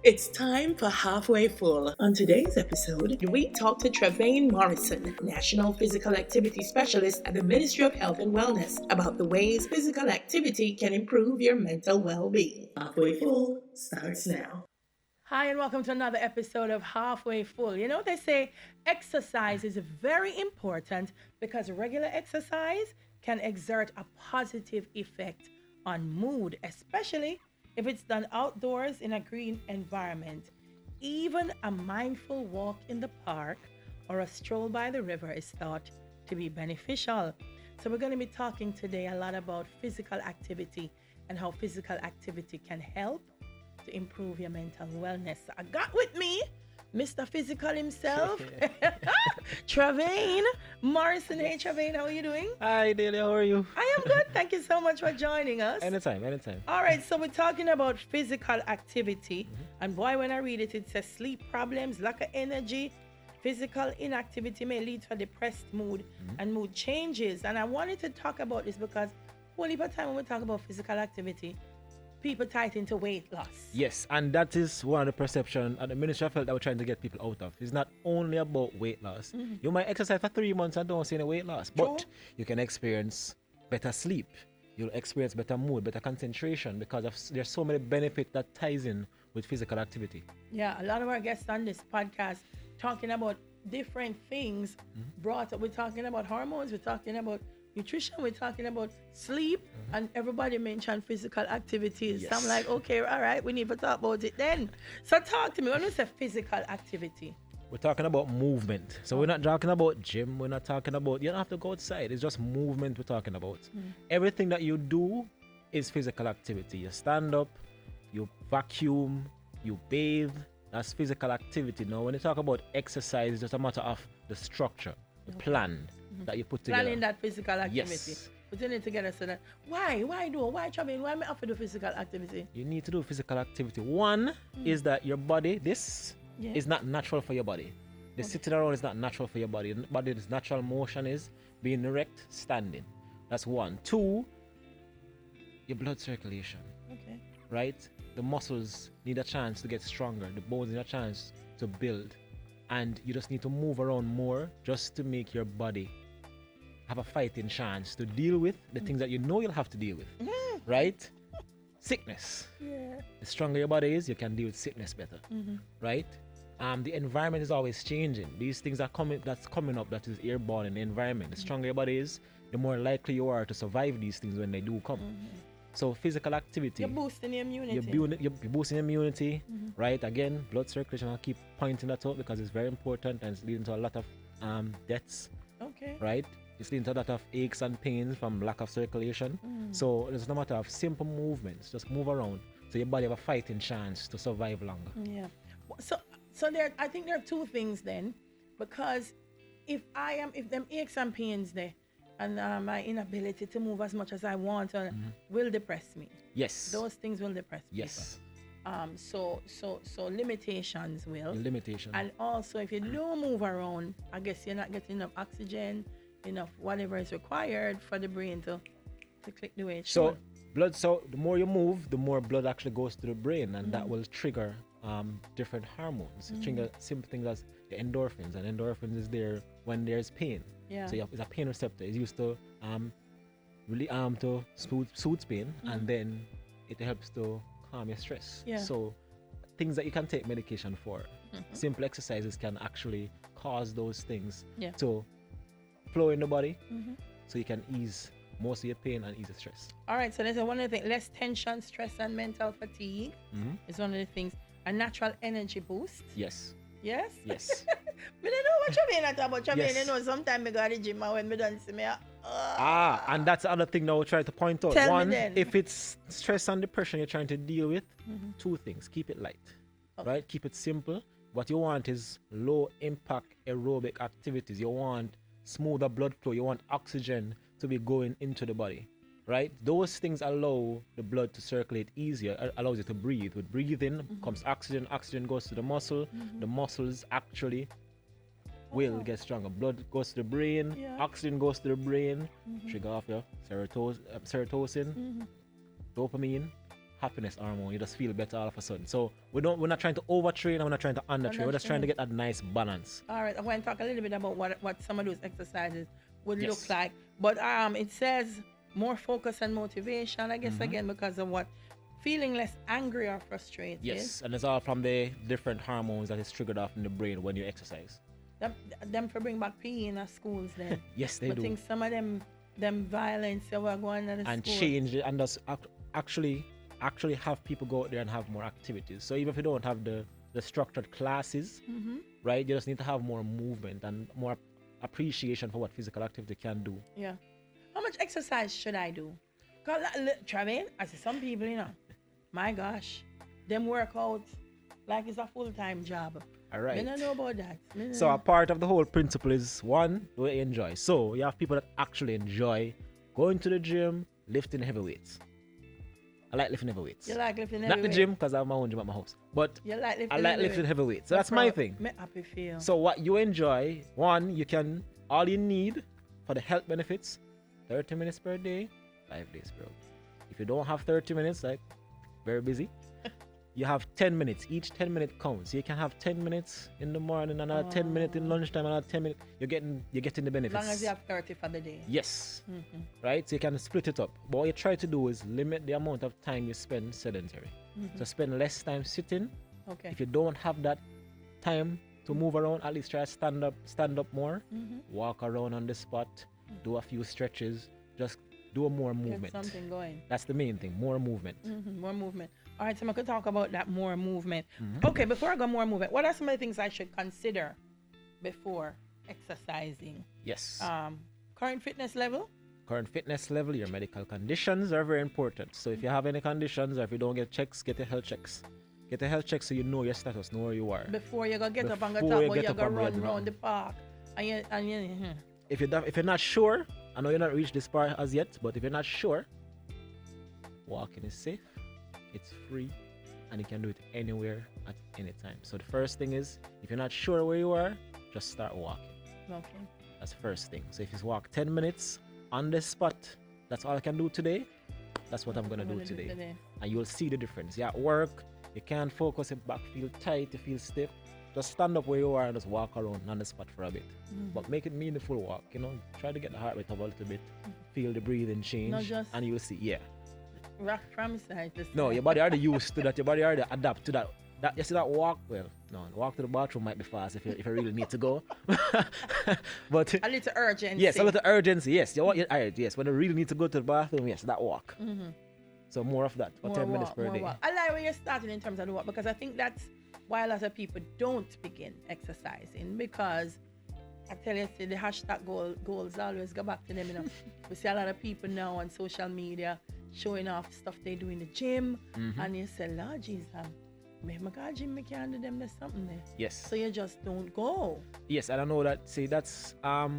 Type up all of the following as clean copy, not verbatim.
It's time for Halfway Full. On today's episode, we talk to Travane Morrison, National Physical Activity Specialist at the Ministry of Health and Wellness, about the ways physical activity can improve your mental well-being. Halfway Full starts now. Hi, and welcome to another episode of Halfway Full. You know, they say exercise is very important because regular exercise can exert a positive effect on mood, especially if it's done outdoors in a green environment. Even a mindful walk in the park or a stroll by the river is thought to be beneficial. So, we're going to be talking today a lot about physical activity and how physical activity can help to improve your mental wellness. So I got with me Mr. Physical himself, Travane Morrison. Hey, Travane, how are you doing? Hi, Dahlia, how are you? I am good. Thank you so much for joining us. Anytime. All right, so we're talking about physical activity. And boy, when I read it, it says sleep problems, lack of energy. Physical inactivity may lead to a depressed mood and mood changes. And I wanted to talk about this because whole heap of time when we talk about physical activity, people tie it into weight loss. Yes, and that is one of the perception at the Ministry of Health that we're trying to get people out of. It's not only about weight loss. You might exercise for 3 months and don't see any weight loss, but you can experience better sleep. You'll experience better mood, better concentration because there's so many benefits that ties in with physical activity. Yeah, a lot of our guests on this podcast talking about different things brought up. We're talking about hormones, we're talking about nutrition, we're talking about sleep, and everybody mentioned physical activities. Yes. So I'm like, okay, all right, we need to talk about it then. So talk to me, when we say physical activity. We're talking about movement. So we're not talking about gym, we're not talking about, you don't have to go outside, it's just movement we're talking about. Everything that you do is physical activity. You stand up, you vacuum, you bathe, that's physical activity. Now, when you talk about exercise, it's just a matter of the structure, the plan that you put together. Planning that physical activity. Yes. Putting it together so that, why traveling? Why am I offer the physical activity? You need to do physical activity. One is that your body, this is not natural for your body. The sitting around is not natural for your body. Your body's natural motion is being erect, standing. That's one. Two, your blood circulation. Okay. Right? The muscles need a chance to get stronger. The bones need a chance to build. And you just need to move around more just to make your body have a fighting chance to deal with the things that you know you'll have to deal with. Right? Sickness. Yeah. The stronger your body is, you can deal with sickness better. Right? The environment is always changing. These things are coming up that is airborne in the environment. The stronger your body is, the more likely you are to survive these things when they do come. So physical activity. You're boosting your immunity. You're boosting immunity, right? Again, blood circulation. I'll keep pointing that out because it's very important and it's leading to a lot of deaths. Okay. Right? It's leading to a lot of aches and pains from lack of circulation. So it's no matter of simple movements. Just move around so your body have a fighting chance to survive longer. Yeah. So there, I think there are two things then, because if them aches and pains there, and my inability to move as much as I want will depress me. Yes. Those things will depress yes. people. So limitations will. Limitations. And also, if you don't move around, I guess you're not getting enough oxygen, enough whatever is required for the brain to click the way it should. So the more you move, the more blood actually goes to the brain, and that will trigger different hormones. It triggers simple things as the endorphins, and endorphins is there when there's pain. Yeah. So it's a pain receptor. It's used to really to soothe pain, and then it helps to calm your stress. Yeah. So things that you can take medication for, simple exercises can actually cause those things to flow in the body, so you can ease most of your pain and ease the stress. All right, so there's one of the things, less tension, stress, and mental fatigue is one of the things. A natural energy boost. Yes. Yes? Yes. I don't know what you mean about you. Yes. You know, sometimes I go to the gym and when I don't see me, and that's the other thing now we're trying to point out. Tell me One, then. if it's stress and depression you're trying to deal with, two things. Keep it light, right? Keep it simple. What you want is low impact aerobic activities. You want smoother blood flow. You want oxygen to be going into the body, right? Those things allow the blood to circulate easier, allows you to breathe. With breathing comes oxygen. Oxygen goes to the muscle. The muscles actually will get stronger. Blood goes to the brain, oxygen goes to the brain, trigger off your serotonin, dopamine, happiness hormone. You just feel better all of a sudden. So we're not trying to overtrain and we're not trying to undertrain. We're just trying to get that nice balance. All right, I want to talk a little bit about what some of those exercises would Yes. look like. But it says more focus and motivation, I guess, again, because of what? Feeling less angry or frustrated. Yes, and it's all from the different hormones that is triggered off in the brain when you exercise. Them for bring back PE in our schools then. Yes, they but do. I think some of them violence that were going to the And school. change it and just actually have people go out there and have more activities. So even if you don't have the structured classes, right, you just need to have more movement and more appreciation for what physical activity can do. Yeah. How much exercise should I do? Because, Travane, I see some people, my gosh, them work out like it's a full-time job. All right. I don't know about that. So a part of the whole principle is, one, do you enjoy? So you have people that actually enjoy going to the gym, lifting heavy weights. I like lifting heavy weights. You like lifting heavy Not the weights? gym, because I have my own gym at my house. But You like lifting I like lifting heavy weights. So that's my thing. Me happy feel. So what you enjoy, one, all you need for the health benefits, 30 minutes per day, 5 days per week. If you don't have 30 minutes, like very busy, you have 10 minutes. Each 10-minute counts. So you can have 10 minutes in the morning, another 10 minutes in lunchtime, another 10 minutes. You're getting the benefits. As long as you have 30 for the day. Yes. Right? So you can split it up. But what you try to do is limit the amount of time you spend sedentary. So spend less time sitting. Okay. If you don't have that time to move around, at least try to stand up more, walk around on the spot, do a few stretches, just do more movement. Get something going. That's the main thing, more movement. More movement. All right, so I could talk about that more movement. Okay, before I go more movement, what are some of the things I should consider before exercising? Yes. Current fitness level? Current fitness level, your medical conditions are very important. So if you have any conditions or if you don't get checks, get your health checks. Get a health check so you know your status, know where you are. Before you go get up and go Before talk you about get you up go and run run. around the park. If you're not sure, I know you're not reached this part as yet, but if you're not sure, walking is safe, it's free, and you can do it anywhere at any time. So the first thing is, if you're not sure where you are, just start walking. Okay. That's the first thing. So if you walk 10 minutes on the spot, that's all I can do today. That's what I'm gonna do today. And you'll see the difference. You're at work, you can't focus, your back feel tight, you feel stiff. Just stand up where you are and just walk around on the spot for a bit. But make it meaningful walk, Try to get the heart rate up a little bit. Feel the breathing change. Not just and you'll see, rock from side to side. No, your body already used to that. Your body already adapt to that. You see that walk? Well, no, walk to the bathroom might be fast if you really need to go. But a little urgency. yes, a little urgency. Yes, yes. When you really need to go to the bathroom, yes, that walk. So more of that for 10 minutes per day. Walk. I like where you're starting in terms of the walk because I think that's why a lot of people don't begin exercising because I tell you, the hashtag goals always go back to them. We see a lot of people now on social media showing off stuff they do in the gym, and you say, Lord Jesus, maybe my God, gym, I can't do them. There's something there. Yes. So you just don't go. Yes, and I know that. See, that's what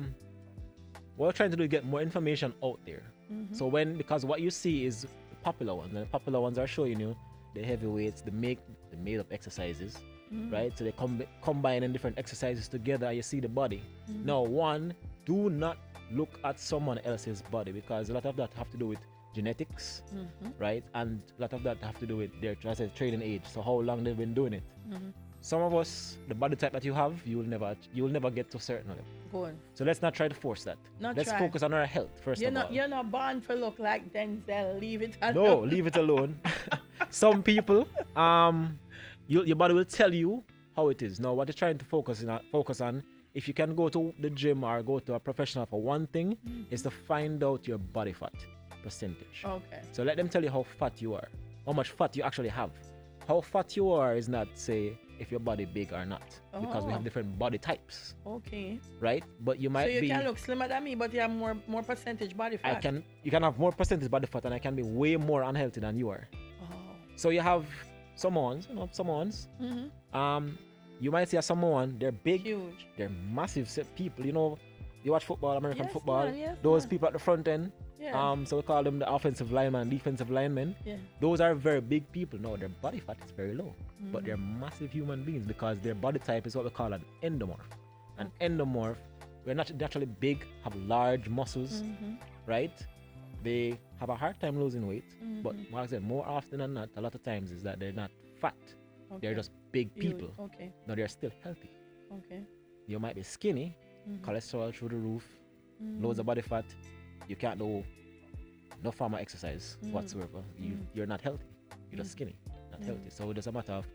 we're trying to do is get more information out there. So because what you see is the popular ones, and the popular ones are showing you the heavy weights, the made up exercises, right? So they combining different exercises together, and you see the body. Now, do not look at someone else's body because a lot of that have to do with genetics, right? And a lot of that have to do with their training age. So how long they've been doing it. Some of us, the body type that you have, you will never get to a certain level. Good. So let's not try to force that. Let's focus on our health first of all. You're not born to look like Denzel. Leave it alone. No, leave it alone. Some people, your body will tell you how it is. Now, what you're trying to focus on, if you can go to the gym or go to a professional for one thing, is to find out your body fat percentage. Okay. So let them tell you how fat you are, how much fat you actually have. How fat you are is not say if your body big or not, because we have different body types. Okay. Right? But you might be. So you can look slimmer than me, but you have more percentage body fat. You can have more percentage body fat, and I can be way more unhealthy than you are. Oh. So you have Samoans. You might see a Samoan, they're big, huge, they're massive people. You watch football, American football. Yes, those people at the front end. Yeah. So we call them the offensive linemen, defensive linemen. Yeah. Those are very big people. No, their body fat is very low, but they're massive human beings because their body type is what we call an endomorph. An endomorph, we're not naturally big, have large muscles, right? they have a hard time losing weight. But like I said, more often than not, a lot of times is that they're not fat. Okay. They're just big people. Okay. No, they're still healthy. Okay. You might be skinny, cholesterol through the roof, loads of body fat. You can't do no form of exercise whatsoever. You're not healthy. You're just skinny, not healthy. So it's a matter of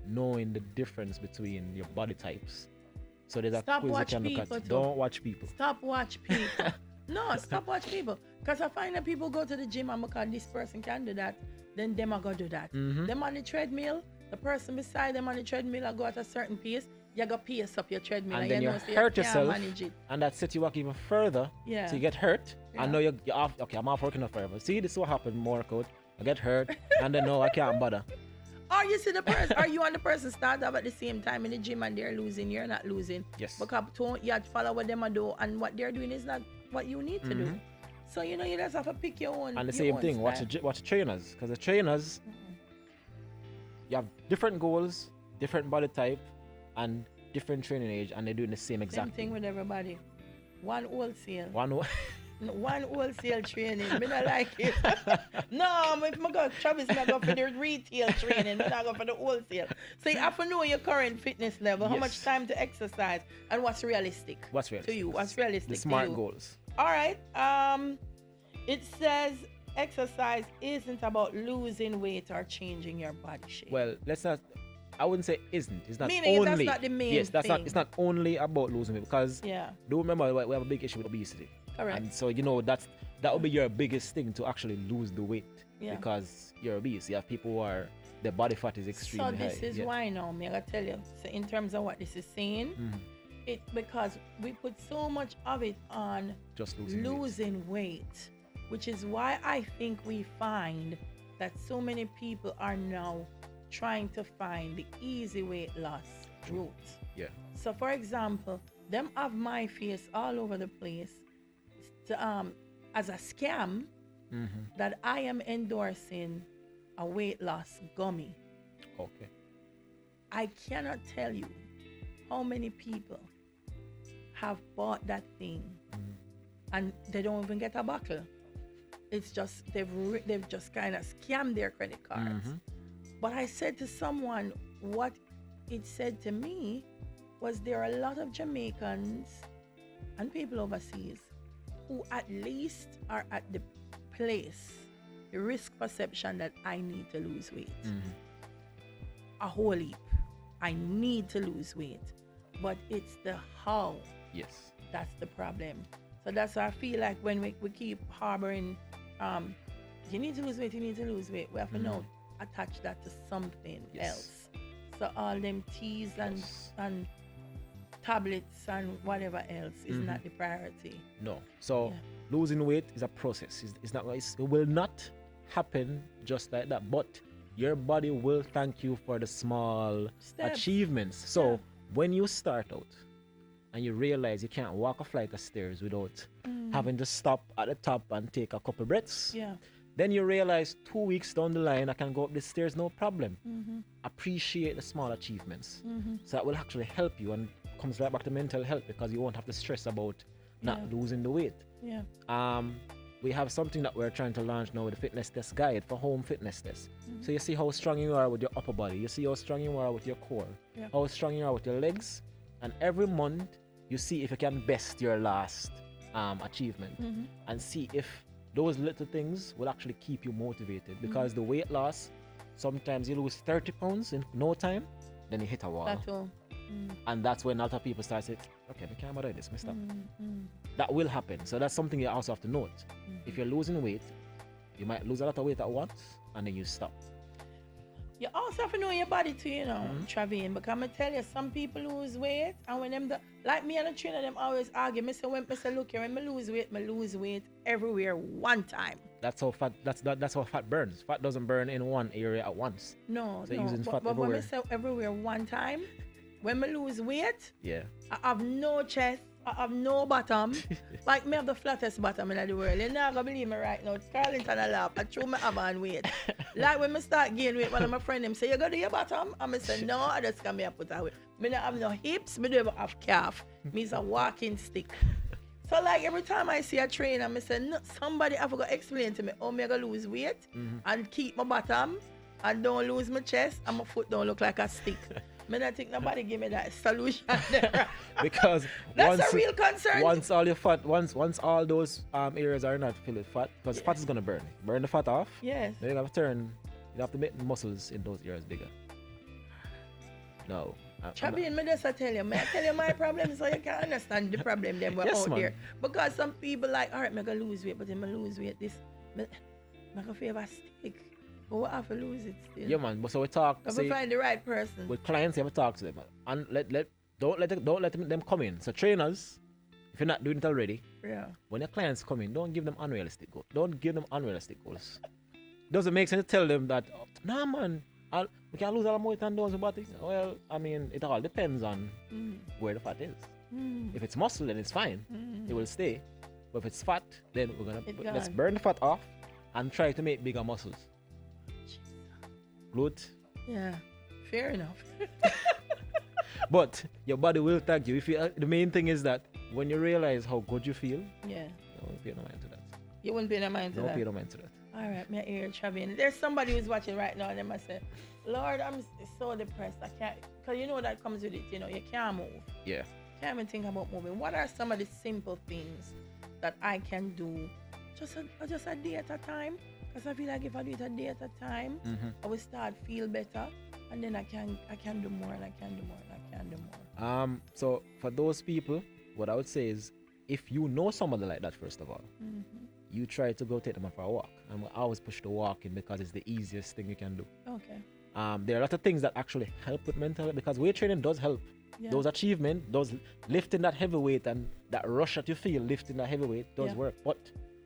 knowing the difference between your body types. So there's a quiz you can look at. Don't watch people. Stop watch people. No, stop watch people. Because I find that people go to the gym and because this person can do that, then them are going to do that. Them on the treadmill, the person beside them on the treadmill will go at a certain pace. You got to pace up your treadmill. And then you hurt yourself. And that sets you back even further. Yeah. So you get hurt. Yeah. And now you're off. Okay, I'm off working out forever. See, this is what happened more workout. I get hurt. And then no, I can't bother. Or you see the person, or you and the person start up at the same time in the gym and they're losing, you're not losing. Yes. Because you have to follow what them do, and what they're doing is not what you need to do. So you just have to pick your own. And the same thing, watch the trainers, because the trainers, you have different goals, different body type, and different training age, and they're doing the same exact thing with everybody. One wholesale. One wholesale training. Me not like it. No, if I go Travis not go for the retail training, me not go for the wholesale. So you have to know your current fitness level, how much time to exercise, and what's realistic. To you? What's realistic? The smart goals. All right. It says exercise isn't about losing weight or changing your body shape. Well, I wouldn't say isn't. It's not Meaning only. That's not the main yes, that's thing. not. It's not only about losing weight because. Yeah. Do remember we have a big issue with obesity. Correct. And so that would be your biggest thing to actually lose the weight because you're obese. You have people who are their body fat is extremely high. So this is why now, me I gotta tell you. So in terms of what this is saying, it because we put so much of it on just losing weight, which is why I think we find that so many people are now trying to find the easy weight loss route. Yeah. So for example, them have my face all over the place. As a scam that I am endorsing a weight loss gummy. Okay. I cannot tell you how many people have bought that thing and they don't even get a bottle. It's just they've just kind of scammed their credit cards. But I said to someone, what it said to me was there are a lot of Jamaicans and people overseas who at least are at the place, the risk perception that I need to lose weight. A whole heap. I need to lose weight. But it's the how. Yes. That's the problem. So that's why I feel like when we keep harboring, you need to lose weight, we have to now attach that to something else. So all them teas and tablets and whatever else is not the priority. No. So losing weight is a process. It will not happen just like that. But your body will thank you for the small achievements. So when you start out and you realize you can't walk a flight of stairs without having to stop at the top and take a couple breaths. Yeah. Then you realize 2 weeks down the line, I can go up the stairs, no problem. Appreciate the small achievements. So that will actually help you and comes right back to mental health because you won't have to stress about not losing the weight. Yeah. We have something that we're trying to launch now with the fitness test guide for home fitness test. So you see how strong you are with your upper body. You see how strong you are with your core. How strong you are with your legs. And every month, you see if you can best your last achievement. And see if those little things will actually keep you motivated. Because the weight loss, sometimes you lose 30 pounds in no time, then you hit a wall. That's all. And that's when a lot of people start saying, okay, I can't bother this, stop. That will happen. So that's something you also have to note. If you're losing weight, you might lose a lot of weight at once and then you stop. You also have to know your body too, Travane, because I'm going to tell you, some people lose weight, and when them, like me and the trainer, them always argue. I say, look here, when I lose weight everywhere one time. That's how fat burns. Fat doesn't burn in one area at once. No, so using fat but everywhere. when I say everywhere one time, when I lose weight, I have no chest, I have no bottom. Like me have the flattest bottom in the world. You're not gonna believe me right now. Carlington a laugh. I true me have on weight. Like when I start gain weight, one of my friends them say, you go to your bottom? And I say, no, I just come here put away. Me don't have no hips, me don't even have calf. Me is a walking stick. So like every time I see a trainer, I say, no, somebody have to explain to me how me gonna lose weight and keep my bottom and don't lose my chest and my foot don't look like a stick. I don't think nobody give me that solution there. Because that's a real concern. Once all your fat, once all those areas are not filled with fat, because fat is gonna burn the fat off. Yes. Then you have to make the muscles in those areas bigger. No. Chabin, I tell you my problem so you can understand the problem them were out there. Because some people like, all right, I'm going to lose weight, but if I lose weight, I'm going to favor stick. But what have to lose it still? Yeah, man. But so we talk. If we find the right person. With clients, you have to talk to them. And don't let them come in. So trainers, if you're not doing it already, when your clients come in, don't give them unrealistic goals. Don't give them unrealistic goals. Doesn't make sense to tell them that, nah, man, we can lose all the weight and do something. Well, I mean, it all depends on where the fat is. If it's muscle, then it's fine. It will stay. But if it's fat, then let's burn the fat off and try to make bigger muscles. Glute. Yeah, fair enough. But your body will thank you. The main thing is that when you realize how good you feel, you won't pay no mind to that. You won't pay no mind to that? Don't pay no mind to that. All right, my ear Chavin. There's somebody who's watching right now and they must say, Lord, I'm so depressed. I can't, because you know that comes with it, you can't move. Yeah. Can't even think about moving. What are some of the simple things that I can do just a day at a time? Because I feel like if I do it a day at a time, I will start feel better, and then I can do more and I can do more and I can do more. So for those people, what I would say is, if you know somebody like that, first of all, you try to go take them for a walk. And I always push the walking because it's the easiest thing you can do. Okay. There are a lot of things that actually help with mental health, because weight training does help. Yeah. Those achievements, those lifting that heavy weight and that rush that you feel lifting that heavy weight does work, but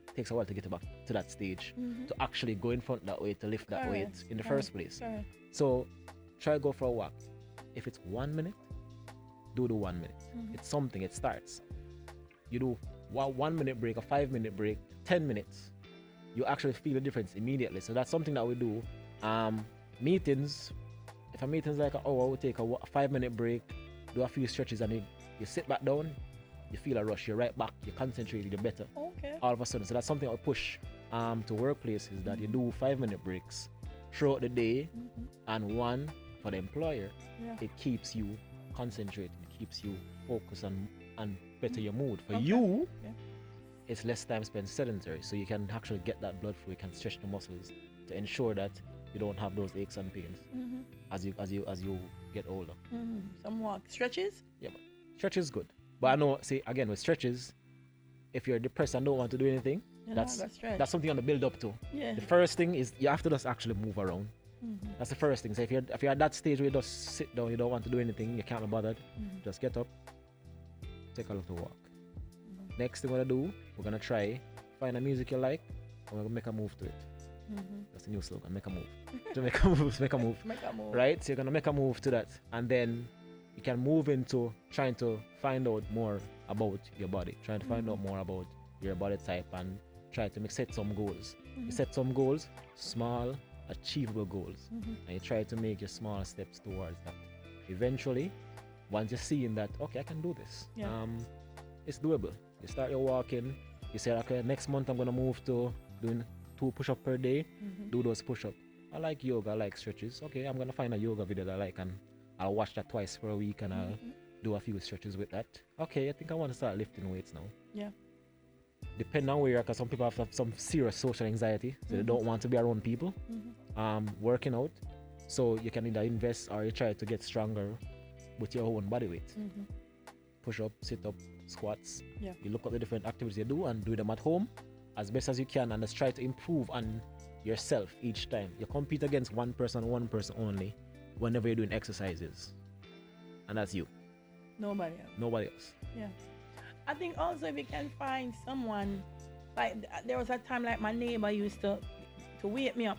it takes a while to get back to that stage, to actually go in front that way, to lift that weight in the first place. So try go for a walk. If it's 1 minute, do the 1 minute. It's something, it starts. You do 1 minute break, a 5 minute break, 10 minutes. You actually feel the difference immediately. So that's something that we do. Meetings, if a meeting's like an hour, we take a 5 minute break, do a few stretches, and you sit back down, you feel a rush, you're right back, you concentrate, you're better. Okay. All of a sudden. So that's something I push to workplaces, that you do 5 minute breaks throughout the day, and one for the employer. It keeps you concentrated, it keeps you focused and better your mood. For you, it's less time spent sedentary, so you can actually get that blood flow, you can stretch the muscles to ensure that you don't have those aches and pains as you get older. Some walk stretches? Yeah, but stretches is good. But I know, see, again, with stretches, if you're depressed and don't want to do anything, that's something on the build up to. Yeah. The first thing is you have to just actually move around. That's the first thing. So if you're at that stage where you just sit down, you don't want to do anything, you can't be bothered, just get up, take a little walk. Next thing we're gonna do, we're gonna try find a music you like, and we're gonna make a move to it. That's the new slogan, make a move. To make a move. Make a move. Right? So you're gonna make a move to that, and then you can move into trying to find out more about your body, trying to find out more about your body type, and try to set some goals. You set some goals, small, achievable goals, and you try to make your small steps towards that. Eventually, once you're seeing that, okay, I can do this, it's doable. You start your walking, you say, okay, next month I'm gonna move to doing 2 push-ups per day, do those push-ups. I like yoga, I like stretches. Okay, I'm gonna find a yoga video that I like, and I'll watch that twice per week, and I'll do a few stretches with that. Okay, I think I want to start lifting weights now. Yeah. Depending on where you're, because some people have some serious social anxiety, so they don't want to be around people. Working out, so you can either invest or you try to get stronger with your own body weight. Push up, sit up, squats. You look at the different activities you do and do them at home as best as you can, and just try to improve on yourself each time. You compete against one person only whenever you're doing exercises, and that's you. Nobody else. Yeah. I think also if you can find someone, like there was a time like my neighbor used to wake me up,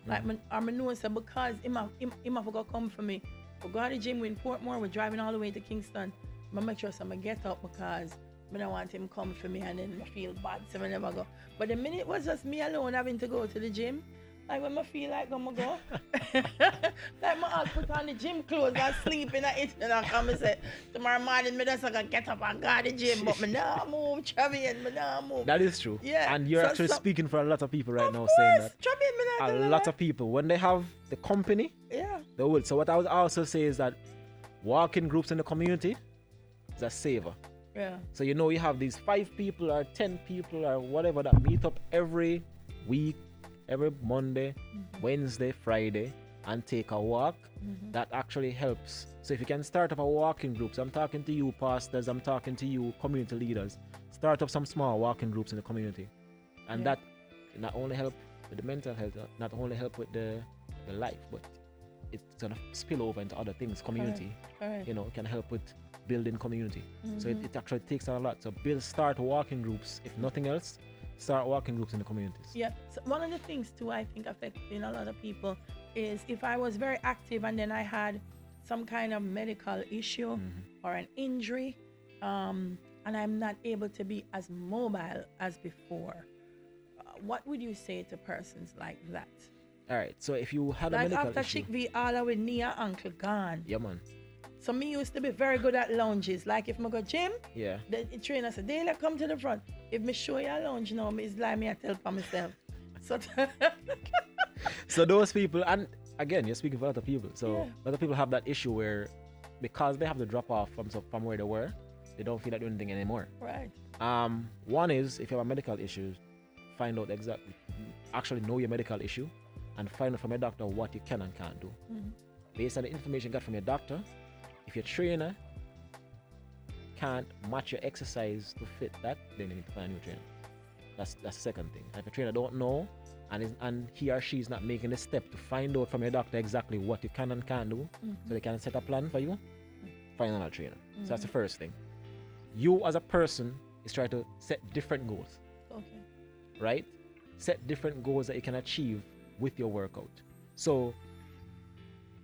like I know so because him have to come for me. We go to the gym, we're in Portmore, we're driving all the way to Kingston. I make sure I get up because I don't want him come for me and then I feel bad, so I never go. But the minute it was just me alone having to go to the gym, Like when I feel like I'm gonna go. Like my aunt put on the gym clothes and sleep in it and I come and say, tomorrow morning me just gonna get up and go to the gym, but me nah move, Travane, me nah move. That is true. Yeah. And you're actually speaking for a lot of people right of now course, saying that. Travane, me not A tell lot lie. of people, when they have the company, Yeah. they will. So what I would also say is that walking groups in the community is a saver. Yeah. So you have these 5 people or 10 people or whatever that meet up every week, every Monday, Wednesday, Friday, and take a walk. That actually helps. So if you can start up a walking group, so I'm talking to you pastors, I'm talking to you community leaders, start up some small walking groups in the community. And that not only help with the mental health, not only help with the life, but it's gonna spill over into other things, community. Correct. It can help with building community. So it actually takes a lot. So start walking groups. If nothing else, start walking groups in the communities. Yeah. So one of the things too I think affecting a lot of people is if I was very active and then I had some kind of medical issue or an injury, and I'm not able to be as mobile as before. What would you say to persons like that? All right. So if you had a Like medical after issue, Chick V all with knee and ankle gone. yeah, man. So me used to be very good at lunges. Like if I go gym, Yeah. the trainer said, Dahlia, come to the front. If me show you a lunge now, it's like me I tell for myself. So So those people, and again, you're speaking for a lot of people. So Yeah. a lot of people have that issue where, because they have to drop off from where they were, they don't feel like doing anything anymore. right. One is, if you have a medical issue, find out exactly, actually know your medical issue, and find out from your doctor what you can and can't do. Based on the information you got from your doctor, if your trainer can't match your exercise to fit that, then you need to find a new trainer. That's the second thing. If your trainer don't know, and he or she is not making the step to find out from your doctor exactly what you can and can't do, so they can set a plan for you, find another trainer. So that's the first thing. You as a person is trying to set different goals, Okay. right? Set different goals that you can achieve with your workout. So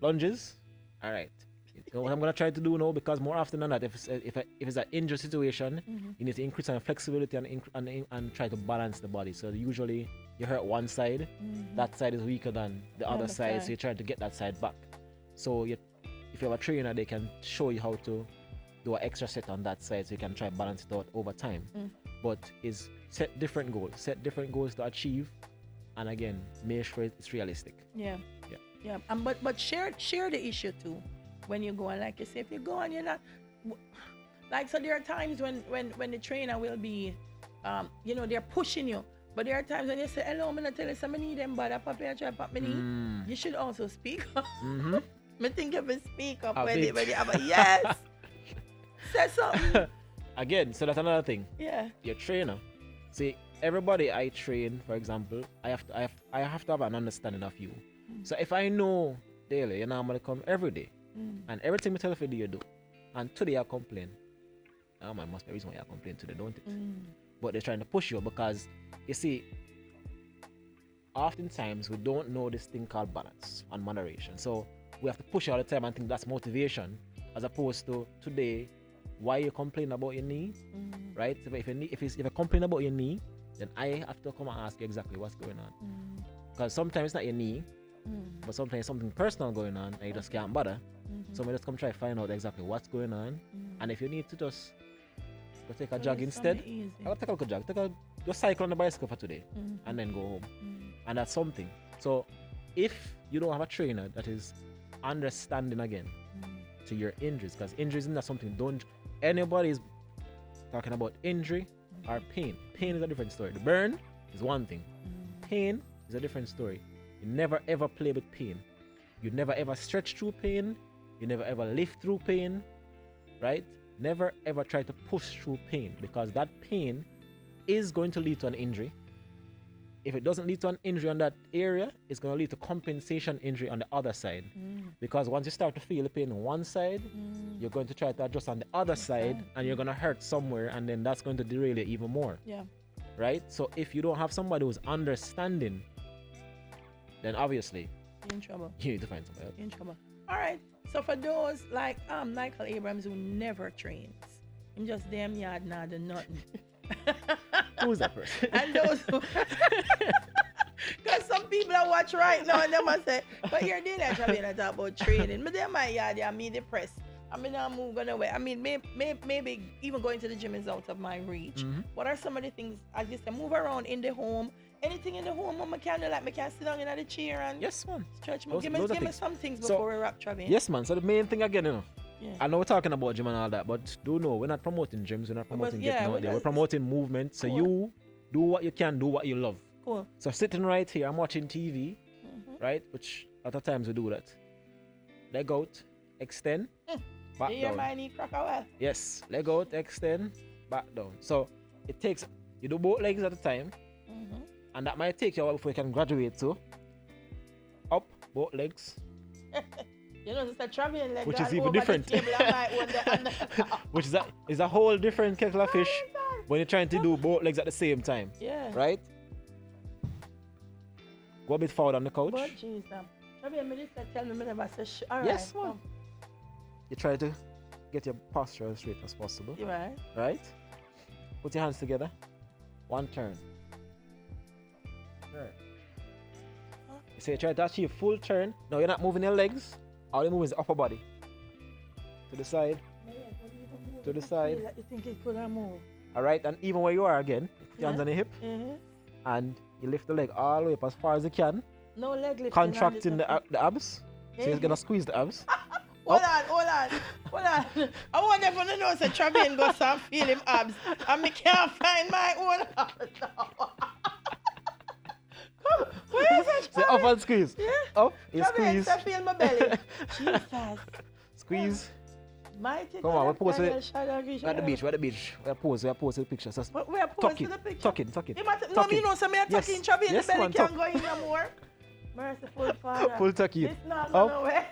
lunges, all right. You know what I'm gonna try to do now, because more often than not, if it's an injury situation, you need to increase on flexibility and try to balance the body. So usually you hurt one side, that side is weaker than the other side, so you're trying to get that side back. So if you have a trainer, they can show you how to do an extra set on that side, so you can try to balance it out over time. But is set different goals to achieve, and again, make sure it's realistic. Yeah. Yeah. Yeah. But share the issue too. When you go, and like you say, if you go and you're not like, so there are times when the trainer will be they're pushing you, but there are times when you say, hello, I'm gonna tell you something, I need them, but I pop here, try to pop me knee. You should also speak up. I think if you speak up when you have a yes. Say something. Again, so that's another thing. Yeah. Your trainer. See, everybody I train, for example, I have to have an understanding of you. So if I know daily, I'm gonna come every day, and everything I tell you you do, and today I complain. Oh man, must be a reason why I complain today, don't it? But they're trying to push you, because you see, oftentimes we don't know this thing called balance and moderation. So we have to push all the time and think that's motivation, as opposed to today, why you complain about your knee, right? So if you complain about your knee, then I have to come and ask you exactly what's going on. Because sometimes it's not your knee, but sometimes it's something personal going on, and you just can't bother. So we just come try to find out exactly what's going on, and if you need to just go take a jog instead, I'll take a little jog, just cycle on the bicycle for today, and then go home. And that's something. So if you don't have a trainer that is understanding again to your injuries, because injuries is not something, anybody is talking about injury or pain. Pain is a different story. The burn is one thing. Pain is a different story. You never ever play with pain. You never ever stretch through pain. You never ever lift through pain, right? Never ever try to push through pain, because that pain is going to lead to an injury. If it doesn't lead to an injury on that area, it's going to lead to compensation injury on the other side. Because once you start to feel the pain on one side, you're going to try to adjust on the other side, and you're going to hurt somewhere, and then that's going to derail you even more. Yeah. Right? So if you don't have somebody who's understanding, then obviously You're in trouble. you need to find somebody else. You're in trouble. All right. So for those like Michael Abrams who never trains, him just damn yard not do nothing. Who's that person? And those who because some people I watch right now and they must say, but you're doing that, Travane, talk about training. But then my yard, I'm depressed. I mean, I'm moving away. I mean, maybe even going to the gym is out of my reach. What are some of the things, as you say, move around in the home? Anything in the home, Mama can do, like, me can sit down in the chair and yes, man. stretch. Give me some things before we wrap, Travane. Yes, man. So the main thing again, you know, yeah. I know we're talking about gym and all that, but do know we're not promoting gyms, we're not promoting getting out there. We're promoting movement. So you do what you can, do what you love. Cool. So sitting right here, I'm watching TV, right? Which a lot of times we do that. Leg out, extend, back down. Yes, leg out, extend, back down. So it takes, you do both legs at a time, and that might take you a while before you can graduate to up, both legs. You know, it's a Travane leg, which is even different. Which is a whole different kettle of fish when you're trying to do both legs at the same time. Yeah. Right? Go a bit forward on the couch. But jeez, Travane, me tell me never say all right. Yes, man. You try to get your posture as straight as possible. Right. Right? Put your hands together. One turn. So you try to achieve full turn. No, you're not moving your legs. All you're moving is the upper body. To the side. To the side. You think it could have moved? Alright, and even where you are again, put your hands on your hip. And you lift the leg all the way up as far as you can. No leg lifting. Contracting the abs. So you're gonna squeeze the abs. Hold on. I want everyone to know that Travane goes and feel him abs. And me can't find my own abs now. Come, where is it? So up and squeeze. Yeah. Up, you Travane, squeeze. I feel my belly. Jesus. Squeeze. Mighty. Come on, we're posing it. We're at the beach. We're posing the picture. So we're posing the picture. Tuck in. No, me know some tuck in Travane. Yes, the belly man, can't go in no more. Merciful Father. Full tuck in. It's not going nowhere.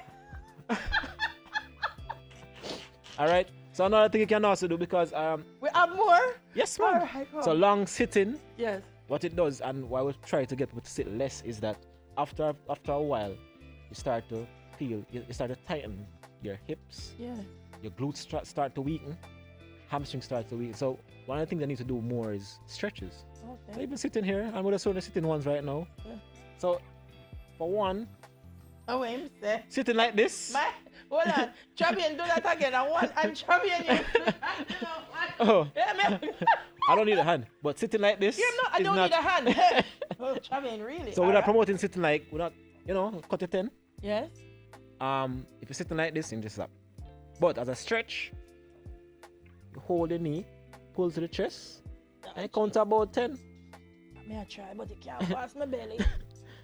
Alright. So another thing you can also do, because we have more? Yes, man. Right, so long sitting. Yes. What it does, and why we try to get people to sit less, is that after a while you start to feel, you start to tighten your hips. Yeah. Your glutes start to weaken. Hamstrings start to weaken. So one of the things I need to do more is stretches. Okay. So even sitting here, and we're just sort of sitting ones right now. Yeah. So for one, sitting like this. Hold on, Travane, do that again. I'm Travane. Oh. Yeah, I don't need a hand, but sitting like this. Yeah, no, I don't need a hand. Oh, Travane, really? So we're not promoting sitting like, we're not, cut your 10. Yes. If you're sitting like this, you just up. But as a stretch, you hold the knee, pull to the chest, and you count to about 10. I try, but it can't pass my belly.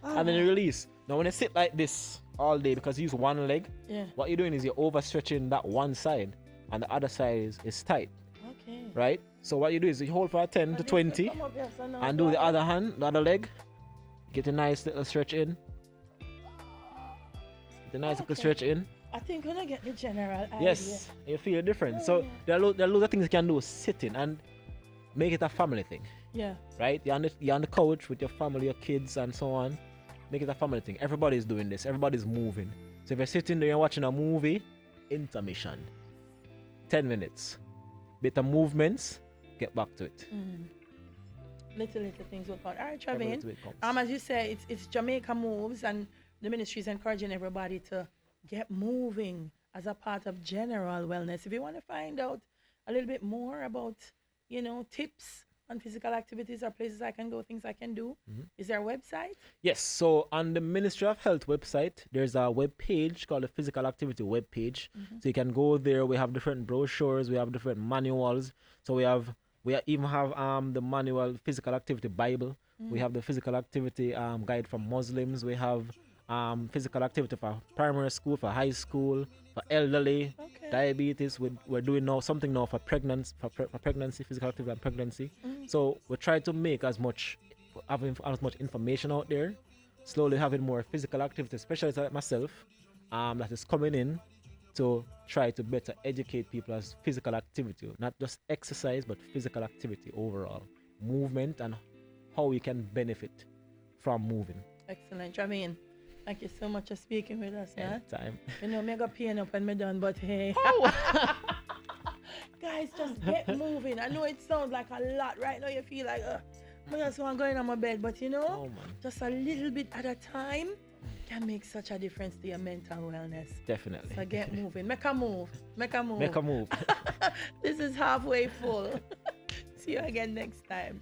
And then you release. Now when you sit like this all day, because you use one leg, what you're doing is you're overstretching that one side, and the other side is tight. Okay. Right? So what you do is you hold for 10 to 20, and do the other hand, the other leg. Get a nice little stretch in. Get a nice little stretch in. I think when I get the general idea. Yes, you feel different. So there are loads of things you can do sitting, and make it a family thing. Yeah. Right? You're on the couch with your family, your kids, and so on. Make it a family thing. Everybody's doing this. Everybody's moving. So if you're sitting there and watching a movie, intermission. 10 minutes. Bit of movements, get back to it. Little things will count. All right, Travane. As you say, it's Jamaica Moves, and the ministry is encouraging everybody to get moving as a part of general wellness. If you want to find out a little bit more about, tips on physical activities or places I can go, things I can do, is there a website? Yes. So on the Ministry of Health website, there's a web page called the Physical Activity web page. So you can go there. We have different brochures. We have different manuals. So we even have the manual Physical Activity Bible. We have the Physical Activity guide for Muslims. We have physical activity for primary school, for high school, for elderly, diabetes. We're doing now something now for pregnancy, physical activity and pregnancy. So we try to make as much information out there. Slowly having more physical activity, especially like myself, that is coming in to try to better educate people as physical activity, not just exercise, but physical activity overall, movement, and how we can benefit from moving. Excellent, Travane. Thank you so much for speaking with us. Anytime. Me got pain up when me done, but hey. Guys, just get moving. I know it sounds like a lot right now. You feel like, I just want to go in on my bed, but you know, Oh, man. just a little bit at a time can make such a difference to your mental wellness. Definitely. So get moving. Make a move. Make a move. Make a move. This is Halfway Full. See you again next time.